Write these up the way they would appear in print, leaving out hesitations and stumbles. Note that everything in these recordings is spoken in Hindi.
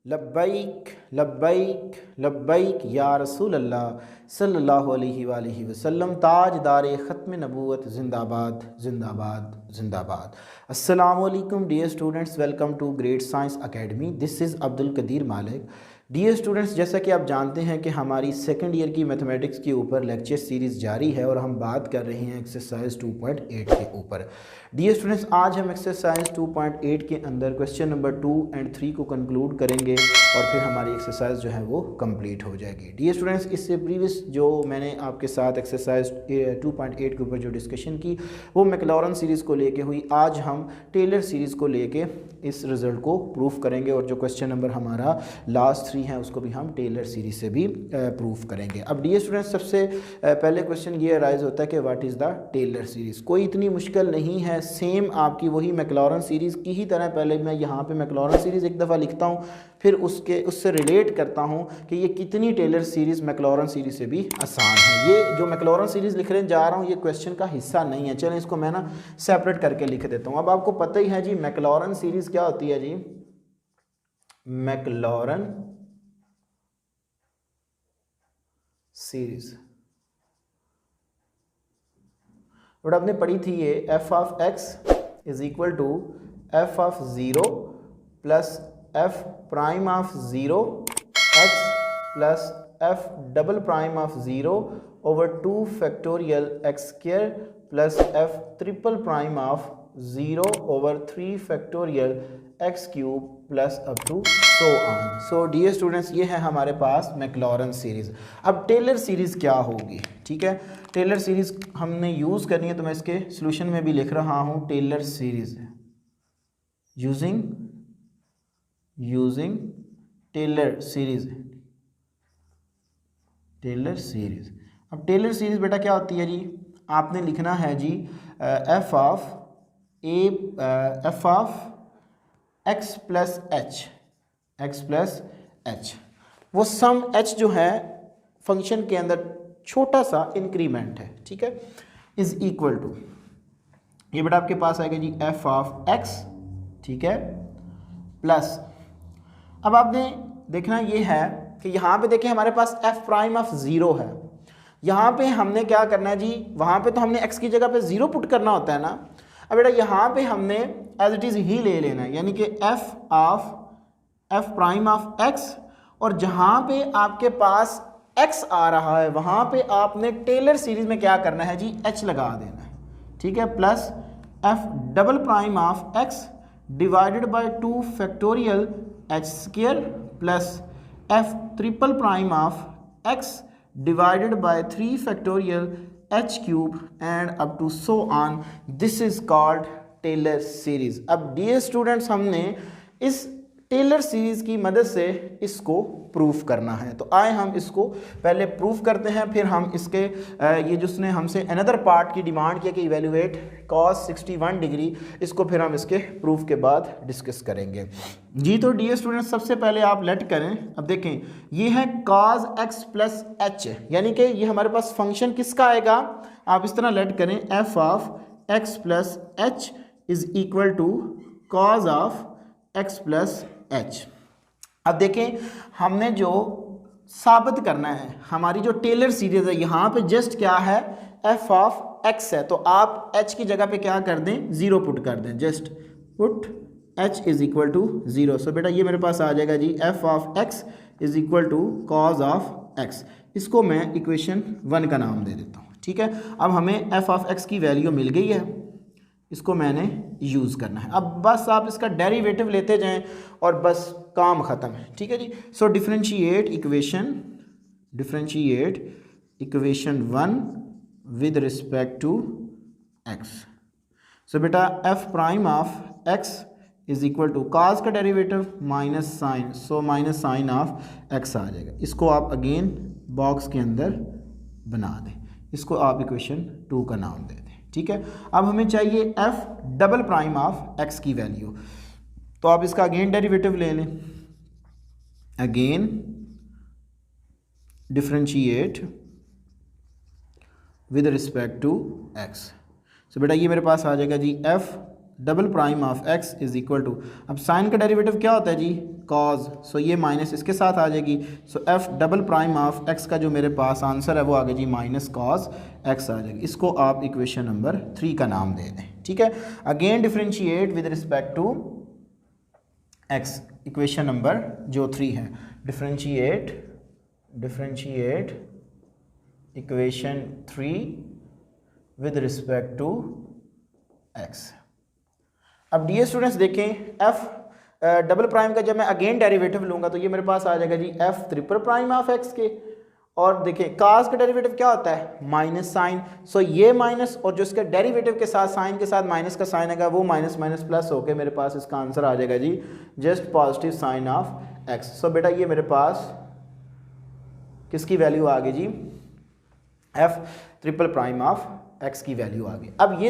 लब्बैक लब्बैक लब्बैक या रसूल अल्लाह सल्लल्लाहु अलैहि वसल्लम। ताजदार ख़त्म नबूवत जिंदाबाद जिंदाबाद जिंदाबाद। अस्सलामु अलैकुम dear students, welcome to great science academy. This is Abdul Qadeer Malik. Dear students, जैसा कि आप जानते हैं कि हमारी सेकंड ईयर की मैथमेटिक्स के ऊपर लेक्चर सीरीज़ जारी है और हम बात कर रहे हैं एक्सरसाइज 2.8 के ऊपर। डियर स्टूडेंट्स, आज हम एक्सरसाइज 2.8 के अंदर क्वेश्चन नंबर 2 एंड 3 को कंक्लूड करेंगे और फिर हमारी एक्सरसाइज जो है वो कंप्लीट हो जाएगी। डियर स्टूडेंट्स, इससे प्रीवियस जो मैंने आपके साथ एक्सरसाइज 2.8 के ऊपर जो डिस्कशन की वो मैक्लॉरन सीरीज़ को लेके हुई। आज हम टेलर सीरीज़ को लेके इस रिज़ल्ट को प्रूफ करेंगे और जो क्वेश्चन नंबर हमारा लास्ट 3 है उसको भी हम टेलर सीरीज़ से भी प्रूफ करेंगे। अब डियर स्टूडेंट्स, सबसे पहले क्वेश्चन ये अराइज होता है कि what is the Taylor series. कोई इतनी मुश्किल नहीं है, सेम आपकी वही मैक्लॉरन सीरीज़ की ही तरह। पहले मैं यहाँ पे मैक्लॉरन सीरीज़ एक दफ़ा लिखता हूँ, फिर उससे रिलेट करता हूँ कि ये कितनी टेलर सीरीज़ मैक्लॉरन सीरीज़ से भी आसान है। ये जो मैक्लॉरन सीरीज़ लिखने जा रहा हूँ ये क्वेश्चन का हिस्सा नहीं है। चलें इसको मैं ना सेपरेट करके लिख देता हूँ। अब आपको पता ही है जी मैक्लॉरन सीरीज़ क्या होती है जी। मैक्लॉरन सीरीज बट आपने पढ़ी थी ये f of x is equal to f of 0 plus f prime of 0 x plus f double prime of 0 over 2 factorial x square plus f triple prime of 0 over 3 factorial x cube plus up to so on. So dear students, ये है हमारे पास मैक्लॉरन सीरीज़। अब टेलर सीरीज़ क्या होगी, ठीक है। टेलर सीरीज़ हमने यूज़ करनी है तो मैं इसके सॉल्यूशन में भी लिख रहा हूँ Taylor series using Taylor series. Taylor series, अब टेलर सीरीज़ बेटा क्या होती है जी। आपने लिखना है जी F of x plus H, वो सम एच जो है फंक्शन के अंदर छोटा सा इंक्रीमेंट है, ठीक है, इज इक्वल टू, ये बेटा आपके पास आएगा जी एफ ऑफ एक्स, ठीक है, प्लस, अब आपने देखना ये है कि यहाँ पे देखें हमारे पास एफ प्राइम ऑफ 0 है। यहाँ पे हमने क्या करना है जी, वहाँ पे तो हमने एक्स की जगह पे 0 पुट करना होता है ना। अब बेटा यहाँ पे हमने एज इट इज़ ही ले लेना है, यानी कि एफ प्राइम ऑफ एक्स, और जहाँ पे आपके पास एक्स आ रहा है वहाँ पे आपने टेलर सीरीज में क्या करना है जी, एच लगा देना है, ठीक है, plus f double prime of x divided by 2 factorial h square plus f triple prime of x divided by 3 factorial h cube and up to so on. This is called Taylor series. अब डियर स्टूडेंट्स, हमने इस टेलर सीरीज की मदद से इसको प्रूफ करना है, तो आए हम इसको पहले प्रूफ करते हैं, फिर हम इसके ये जिसने हमसे अनदर पार्ट की डिमांड किया कि इवेल्युएट cos 61 डिग्री, इसको फिर हम इसके प्रूफ के बाद डिस्कस करेंगे जी। तो डियर स्टूडेंट्स, सबसे पहले आप लेट करें। अब देखें ये है cos x प्लस एच, यानी कि ये हमारे पास फंक्शन किसका आएगा, आप इस तरह लेट करें f of x plus h is equal to cos of x plus h. अब देखें हमने जो साबित करना है, हमारी जो टेलर सीरीज है यहाँ पे जस्ट क्या है, एफ ऑफ एक्स है, तो आप एच की जगह पे क्या कर दें, 0 पुट कर दें, just put H is equal to 0। So बेटा ये मेरे पास आ जाएगा जी F of x is equal to cos of X. इसको मैं इक्वेशन 1 का नाम दे देता हूँ, ठीक है। अब हमें एफ ऑफ एक्स की वैल्यू मिल गई है, इसको मैंने यूज़ करना है। अब बस आप इसका डेरिवेटिव लेते जाएं और बस काम ख़त्म है, ठीक है जी। So differentiate equation 1 with respect to X. So बेटा F prime of x is equal to cos का derivative minus sine, so minus sine of X आ जाएगा। इसको आप अगेन बॉक्स के अंदर बना दें, इसको आप इक्वेशन 2 का नाम दे दें, ठीक है। अब हमें चाहिए F double prime of x की वैल्यू, तो आप इसका अगेन डेरिवेटिव ले लें, again differentiate with respect to X. So बेटा ये मेरे पास आ जाएगा जी F double prime of x is equal to, अब साइन का डेरिवेटिव क्या होता है जी, कॉज, सो ये माइनस इसके साथ आ जाएगी, so F double prime of X का जो मेरे पास आंसर है वो आ गया जी माइनस कॉज एक्स आ जाएगी। इसको आप इक्वेशन नंबर 3 का नाम दे दें, ठीक है। Again differentiate with respect to x, equation number जो 3 है, differentiate equation 3 with respect to x. अब डियर स्टूडेंट्स देखें, एफ डबल प्राइम का जब मैं अगेन डेरिवेटिव लूँगा तो ये मेरे पास आ जाएगा जी F triple prime of X के, और देखें काज का डेरिवेटिव क्या होता है, माइनस साइन, सो ये माइनस और जो इसके डेरिवेटिव के साथ साइन के साथ माइनस का साइन आएगा वो माइनस माइनस प्लस होके मेरे पास इसका आंसर आ जाएगा जी just positive sine of x. So बेटा ये मेरे पास किसकी वैल्यू आ गई जी, F triple prime of x की वैल्यू आ गई। अब ये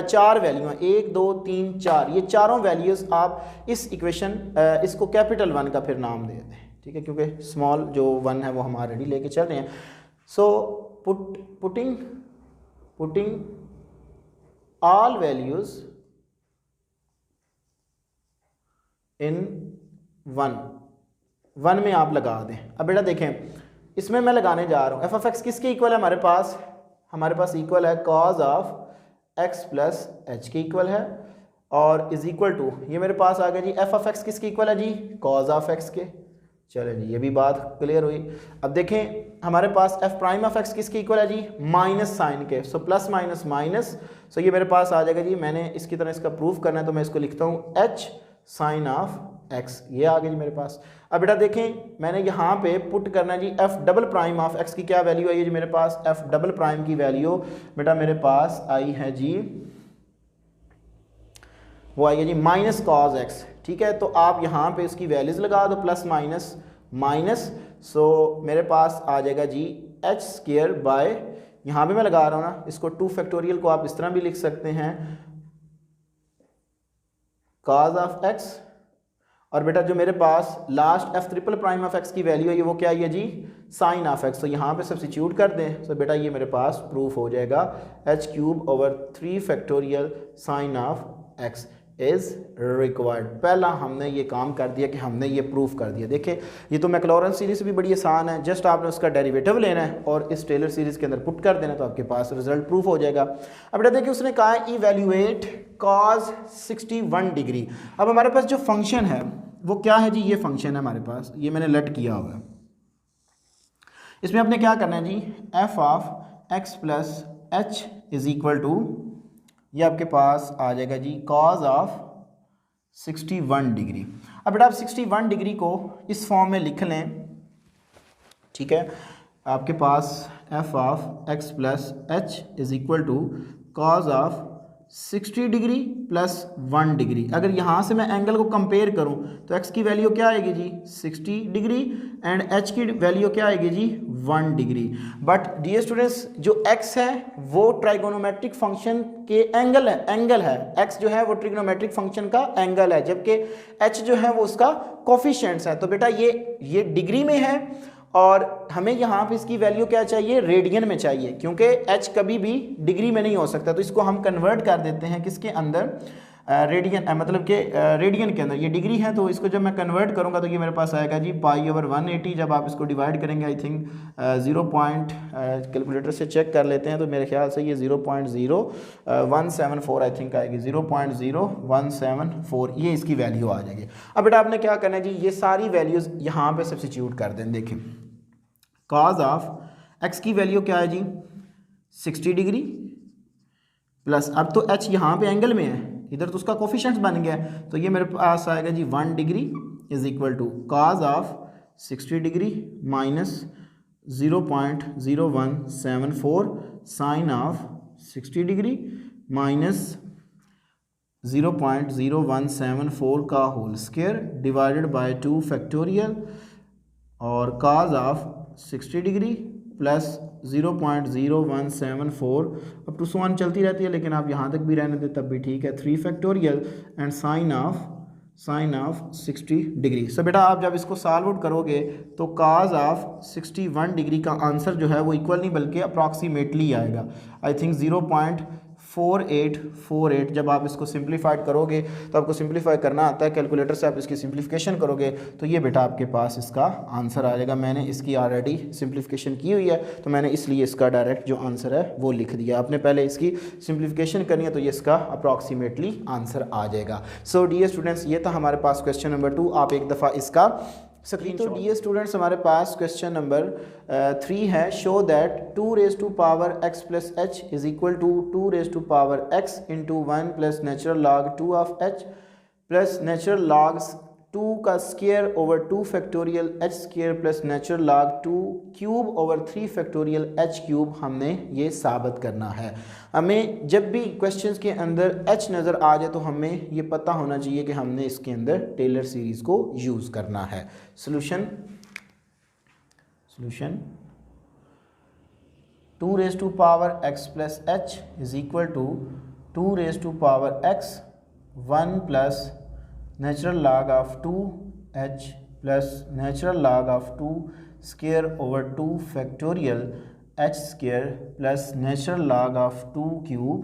चार वैल्यू हैं, 1 2 3 4, ये चारों वैल्यूज़ आप इस इक्वेशन इसको कैपिटल 1 का फिर नाम दे दें, ठीक है, क्योंकि स्मॉल जो 1 है वो हम ऑलरेडी लेके चल रहे हैं। So putting all values in 1 में आप लगा दें। अब बेटा देखें, इसमें मैं लगाने जा रहा हूँ एफ ऑफ एक्स किसके इक्वल है, हमारे पास इक्वल है cause of x plus H के इक्वल है, और इज इक्वल टू ये मेरे पास आ गया जी एफ ऑफ एक्स किसके इक्वल है जी, कॉज ऑफ एक्स के। चले जी ये भी बात क्लियर हुई। अब देखें हमारे पास एफ प्राइम ऑफ एक्स किसके इक्वल है जी, माइनस साइन के, सो प्लस माइनस माइनस, सो ये मेरे पास आ जाएगा जी, मैंने इसकी तरह इसका प्रूफ करना है तो मैं इसको लिखता हूँ एच साइन ऑफ एक्स, ये आ गया जी मेरे पास। अब बेटा देखें मैंने यहाँ पे पुट करना है जी F double prime of x की क्या वैल्यू आई है जी मेरे पास, एफ डबल प्राइम की वैल्यू बेटा मेरे पास आई है जी, वो आई है जी माइनस कॉज एक्स, ठीक है। तो आप यहाँ पे इसकी वैल्यूज लगा दो प्लस माइनस माइनस, सो मेरे पास आ जाएगा जी एच स्क्वायर बाय, यहाँ पे मैं लगा रहा हूँ ना इसको 2 फैक्टोरियल को आप इस तरह भी लिख सकते हैं कॉज ऑफ एक्स, और बेटा जो मेरे पास last f triple prime of x की वैल्यू है वो क्या है जी साइन ऑफ एक्स, तो यहाँ पे सब्स्टिट्यूट कर दें, तो बेटा ये मेरे पास प्रूफ हो जाएगा h cube over 3 factorial sine of x is required. पहला हमने ये काम कर दिया कि हमने ये प्रूफ कर दिया। देखिए ये तो मैक्लॉरेन सीरीज भी बड़ी आसान है, जस्ट आपने उसका डेरिवेटिव लेना है और इस टेलर सीरीज के अंदर पुट कर देना तो आपके पास रिजल्ट प्रूफ हो जाएगा। अब बेटा देखिए उसने कहा है इवैल्यूएट कॉस 61 डिग्री। अब हमारे पास जो फंक्शन है वो क्या है जी, ये फंक्शन है हमारे पास, ये मैंने लेट किया हुआ है। इसमें आपने क्या करना है जी, F of x plus h is equal to, ये आपके पास आ जाएगा जी कॉज ऑफ 61 डिग्री। अब बेटा आप 61 डिग्री को इस फॉर्म में लिख लें, ठीक है। आपके पास f of x plus h is equal to cos of 60 degree plus 1 degree. अगर यहाँ से मैं एंगल को कंपेयर करूँ तो x की वैल्यू क्या आएगी जी 60 डिग्री एंड h की वैल्यू क्या आएगी जी 1 डिग्री। बट डियर स्टूडेंट्स जो x है वो ट्राइगोनोमेट्रिक फंक्शन के एंगल है, x जो है वो ट्रिग्नोमेट्रिक फंक्शन का एंगल है, जबकि h जो है वो उसका कोफिशिएंट्स है। तो बेटा ये डिग्री में है और हमें यहाँ पे इसकी वैल्यू क्या चाहिए, रेडियन में चाहिए, क्योंकि h कभी भी डिग्री में नहीं हो सकता। तो इसको हम कन्वर्ट कर देते हैं किसके अंदर, रेडियन, मतलब कि रेडियन के अंदर। ये डिग्री है तो इसको जब मैं कन्वर्ट करूँगा तो ये मेरे पास आएगा जी π/180। जब आप इसको डिवाइड करेंगे आई थिंक 0. कैलकुलेटर से चेक कर लेते हैं तो मेरे ख्याल से ये 0.0174 आई थिंक आएगी, 0.0174 ये इसकी वैल्यू आ जाएगी। अब बेटा आपने क्या करना है जी, ये सारी वैल्यूज़ यहाँ पे सब्स्टिट्यूट कर दें। देखें कॉज ऑफ एक्स की वैल्यू क्या है जी 60 डिग्री प्लस, अब तो एच यहाँ पे एंगल में है, इधर तो उसका कोफिशिएंट्स बन गया है, तो ये मेरे पास आएगा जी 1 degree is equal to cos of 60 degree minus 0.0174 sine of 60 degree minus 0.0174 का whole square divided by 2 factorial और कॉज ऑफ 60 डिग्री प्लस 0.0174 अब टू सो ऑन चलती रहती है, लेकिन आप यहाँ तक भी रहने दें तब भी ठीक है, 3 factorial and sine of 60 degree. So बेटा आप जब इसको सॉल्व आउट करोगे तो कॉज ऑफ 61 डिग्री का आंसर जो है वो इक्वल नहीं बल्कि अप्रॉक्सीमेटली आएगा, आई थिंक 4848। जब आप इसको सिंप्लीफाइड करोगे तो आपको सिंप्लीफाई करना आता है, कैलकुलेटर से आप इसकी सिंप्लीफिकेशन करोगे तो ये बेटा आपके पास इसका आंसर आ जाएगा। मैंने इसकी ऑलरेडी सिंप्लीफिकेशन की हुई है तो मैंने इसलिए इसका डायरेक्ट जो आंसर है वो लिख दिया। आपने पहले इसकी सिंप्लीफिकेशन करनी है तो ये इसका अप्रॉक्सीमेटली आंसर आ जाएगा। सो डियर स्टूडेंट्स, ये था हमारे पास क्वेश्चन नंबर 2। आप एक दफ़ा इसका स्क्रीन। तो डियर स्टूडेंट्स, हमारे पास क्वेश्चन नंबर 3 है। Show that 2 raise to power x plus h is equal to 2 raise to power x into 1 plus natural log 2 of h plus natural log 2 का square over 2 factorial h square plus natural log 2 cube over 3 factorial h cube हमने ये साबित करना है। हमें जब भी क्वेश्चंस के अंदर h नज़र आ जाए तो हमें ये पता होना चाहिए कि हमने इसके अंदर टेलर सीरीज़ को यूज़ करना है। Solution 2 raise to power x plus h is equal to 2 raise to power x 1 plus natural log of 2h plus natural log of 2 square over 2 factorial h square plus natural log of 2 cube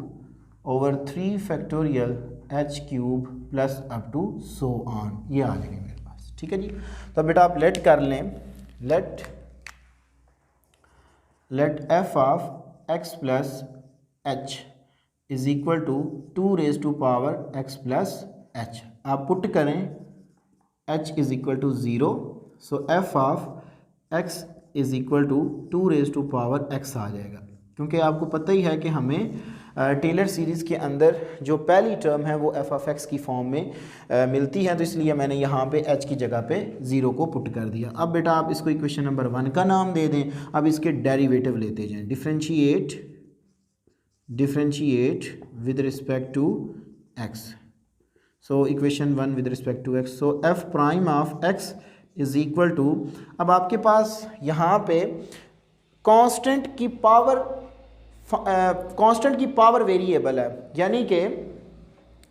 over 3 factorial h cube plus up to so on. ये आ जाएगी मेरे पास, ठीक है जी। तो बेटा आप लेट कर लें, let f of x plus h is equal to 2 raise to power x plus h। आप पुट करें h is equal to 0, so f of x is equal to 2 raise to power x आ जाएगा। क्योंकि आपको पता ही है कि हमें टेलर सीरीज़ के अंदर जो पहली टर्म है वो f ऑफ x की फॉर्म में मिलती है, तो इसलिए मैंने यहाँ पे h की जगह पे 0 को पुट कर दिया। अब बेटा आप इसको इक्वेशन नंबर 1 का नाम दे दें। अब इसके डेरिवेटिव लेते जाएं, differentiate with respect to x। So equation 1 with respect to x, so f prime of x is equal to, अब आपके पास यहाँ पे कांस्टेंट की पावर वेरिएबल है, यानी कि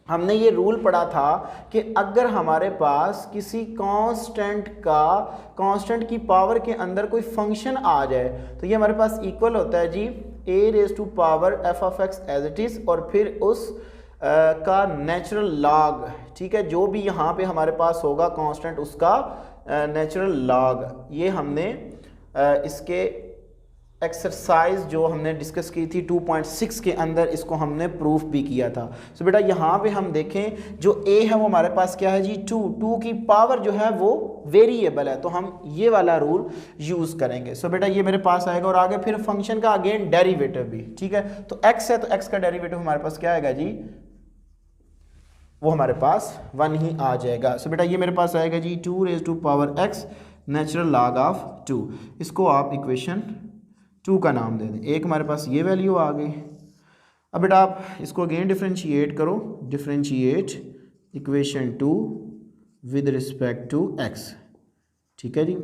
हमने ये रूल पढ़ा था कि अगर हमारे पास किसी कांस्टेंट की पावर के अंदर कोई फंक्शन आ जाए तो ये हमारे पास इक्वल होता है जी a raise to power f of x as it is और फिर उस का नेचुरल लॉग, ठीक है, जो भी यहाँ पे हमारे पास होगा कांस्टेंट उसका नेचुरल लॉग। ये हमने इसके एक्सरसाइज जो हमने डिस्कस की थी 2.6 के अंदर इसको हमने प्रूफ भी किया था। सो बेटा यहाँ पे हम देखें जो a है वो हमारे पास क्या है जी 2 की पावर जो है वो वेरिएबल है, तो हम ये वाला रूल यूज़ करेंगे। सो बेटा ये मेरे पास आएगा और आगे फिर फंक्शन का अगेन डेरिवेटिव भी, ठीक है। तो x है तो x का डेरिवेटिव हमारे पास क्या आएगा जी, वो हमारे पास 1 ही आ जाएगा। सो बेटा ये मेरे पास आएगा जी 2 raise to power x natural log of 2। इसको आप इक्वेशन 2 का नाम दे दें। एक हमारे पास ये वैल्यू आ गई। अब बेटा आप इसको अगेन डिफरेंशिएट करो, differentiate equation 2 with respect to x, ठीक है जी।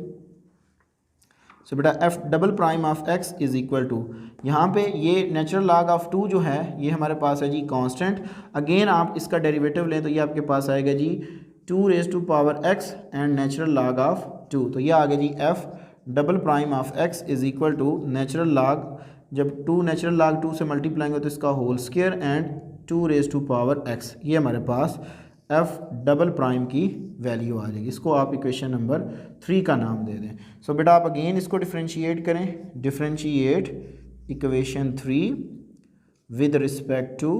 सो बेटा f double prime of x is equal to, यहाँ पे ये नेचुरल लॉग ऑफ 2 जो है ये हमारे पास है जी कांस्टेंट। अगेन आप इसका डेरिवेटिव लें तो ये आपके पास आएगा जी 2 raise to power x and natural log of 2, तो ये आ गया जी f double prime of x is equal to natural log, जब 2 नेचुरल लॉग 2 से मल्टीप्लाइंग हो तो इसका whole square and 2 raise to power x, ये हमारे पास f डबल प्राइम की वैल्यू आ जाएगी। इसको आप इक्वेशन नंबर 3 का नाम दे दें। सो बेटा आप अगेन इसको डिफरेंशिएट करें, differentiate equation 3 with respect to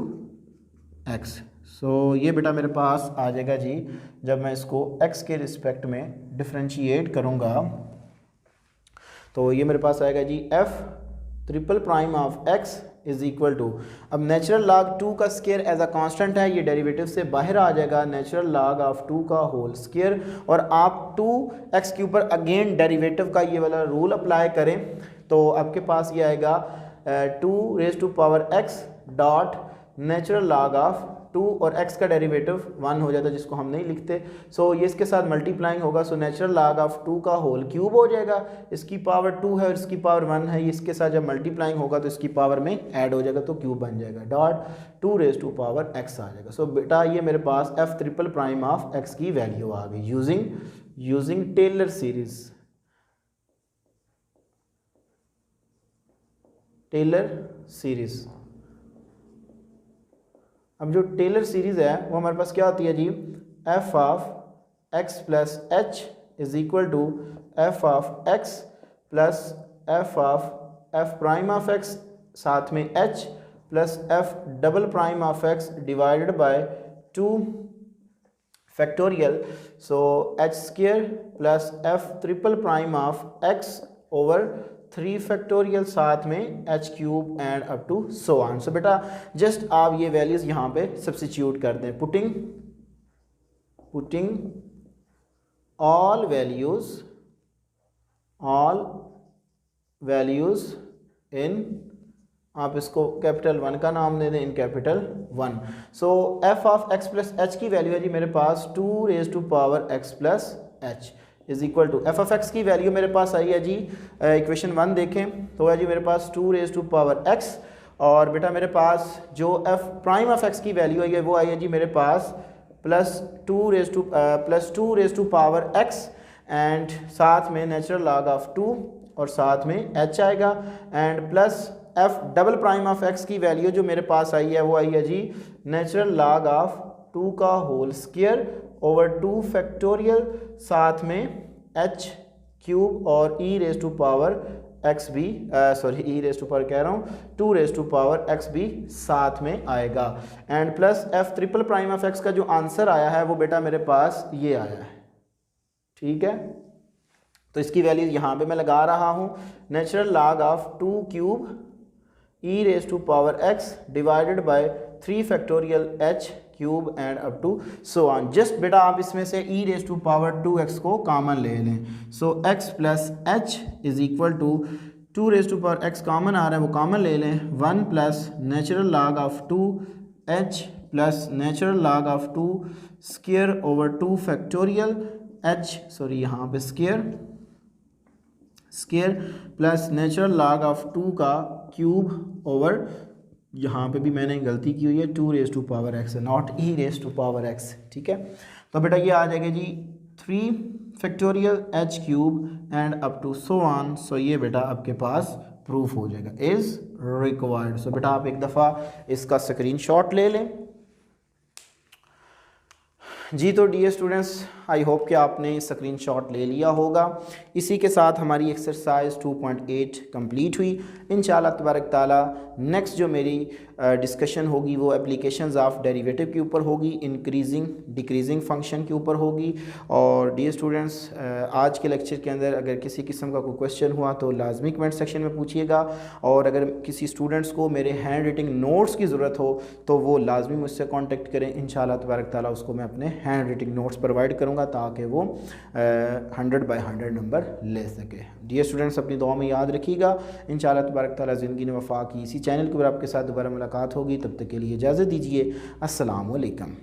x। So ये बेटा मेरे पास आ जाएगा जी, जब मैं इसको x के रिस्पेक्ट में डिफरेंशिएट करूँगा तो ये मेरे पास आएगा जी f triple prime of x is equal to, अब नेचुरल लॉग 2 का स्क्वायर एज अ कांस्टेंट है, ये डेरिवेटिव से बाहर आ जाएगा, नेचुरल लॉग ऑफ 2 का होल स्क्वायर, और आप 2x के ऊपर अगेन डेरिवेटिव का ये वाला रूल अप्लाई करें तो आपके पास ये आएगा 2 raise to power x dot natural log of 2 और x का डेरिवेटिव 1 हो जाता है जिसको हम नहीं लिखते। सो ये इसके साथ मल्टीप्लाइंग होगा, सो नेचुरल लॉग ऑफ 2 का होल क्यूब हो जाएगा, इसकी पावर 2 है और इसकी पावर 1 है, इसके साथ जब मल्टीप्लाइंग होगा तो इसकी पावर में ऐड हो जाएगा तो क्यूब बन जाएगा, dot 2 raise to power x आ जाएगा। सो बेटा ये मेरे पास f triple prime of x की वैल्यू आ गई यूजिंग टेलर सीरीज। अब जो टेलर सीरीज़ है वो हमारे पास क्या होती है जी, F of x plus h is equal to f of x plus f of f prime of x साथ में h plus f double prime of x divided by 2 factorial, so h square plus f triple prime of x over 3 factorial साथ में h cube and up to so on. So बेटा जस्ट आप ये वैल्यूज़ यहाँ पे सब्स्टिट्यूट कर दें, पुटिंग ऑल वैल्यूज़ इन, आप इसको कैपिटल 1 का नाम दे दें, in capital 1। So f of x plus h की वैल्यू है जी मेरे पास 2 raise to power x plus h is equal to f of x की वैल्यू मेरे पास आई है जी, इक्वेशन 1 देखें तो है जी मेरे पास 2 रेज टू पावर एक्स, और बेटा मेरे पास जो एफ प्राइम ऑफ एक्स की वैल्यू आई है वो आई है जी मेरे पास plus 2 raise to power x and साथ में नेचुरल लॉग ऑफ 2 और साथ में एच आएगा, and plus f double prime of x की वैल्यू जो मेरे पास आई है वो आई है जी नेचुरल लॉग ऑफ 2 का होल स्क्वायर ओवर 2 फैक्टोरियल साथ में एच क्यूब और ई रेज टू पावर एक्स भी ई रेज टू पावर कह रहा हूँ 2 रेज टू पावर एक्स भी साथ में आएगा, and plus f triple prime of X का जो आंसर आया है वो बेटा मेरे पास ये आया है। ठीक है, तो इसकी वैल्यू यहाँ पे मैं लगा रहा हूँ, natural log of 2 cube e raise to power x divided by 3 factorial h cube and up to so on. Just बेटा आप इसमें से ई रेज टू पावर 2x को कॉमन ले लें, so x plus h is equal to 2 raise to power x common आ रहा है वो कॉमन ले लें, 1 plus natural log of 2h plus natural log of 2 square over 2 factorial h, sorry यहाँ पे square plus natural log of 2 का क्यूब ओवर, यहाँ पे भी मैंने गलती की हुई है 2 रेज टू पावर एक्स है, not e raise to power x. ठीक है, तो बेटा ये आ जाएगा जी 3 factorial h cube and up to so on. So ये बेटा आपके पास प्रूफ हो जाएगा, इज़ रिक्वायर्ड। सो बेटा आप एक दफ़ा इसका स्क्रीनशॉट ले लें जी। तो डियर स्टूडेंट्स, आई होप कि आपने स्क्रीनशॉट ले लिया होगा। इसी के साथ हमारी एक्सरसाइज 2.8 कंप्लीट हुई। इंशाल्लाह तबारक ताला नेक्स्ट जो मेरी डिस्कशन होगी वो एप्लीकेशंस ऑफ डेरिवेटिव के ऊपर होगी, इंक्रीजिंग डिक्रीजिंग फंक्शन के ऊपर होगी। और डियर स्टूडेंट्स, आज के लेक्चर के अंदर अगर किसी किस्म का कोई क्वेश्चन हुआ तो लाजमी कमेंट सेक्शन में पूछिएगा, और अगर किसी स्टूडेंट्स को मेरे हैंड राइटिंग नोट्स की ज़रूरत हो तो वो लाजमी मुझसे कॉन्टेक्ट करें। इंशाल्लाह तबारक ताला उसको मैं अपने हैंड राइटिंग नोट्स प्रोवाइड करूँगा ताकि वो 100 बाय 100 नंबर ले सके। डियर स्टूडेंट्स, अपनी दुआ में याद रखिएगा। इंशाल्लाह तबारक ताला ज़िंदगी ने वफ़ा की इसी चैनल के ऊपर आपके साथ दोबारा मुलाकात होगी। तब तक के लिए इजाज़त दीजिए। अस्सलाम वालेकुम।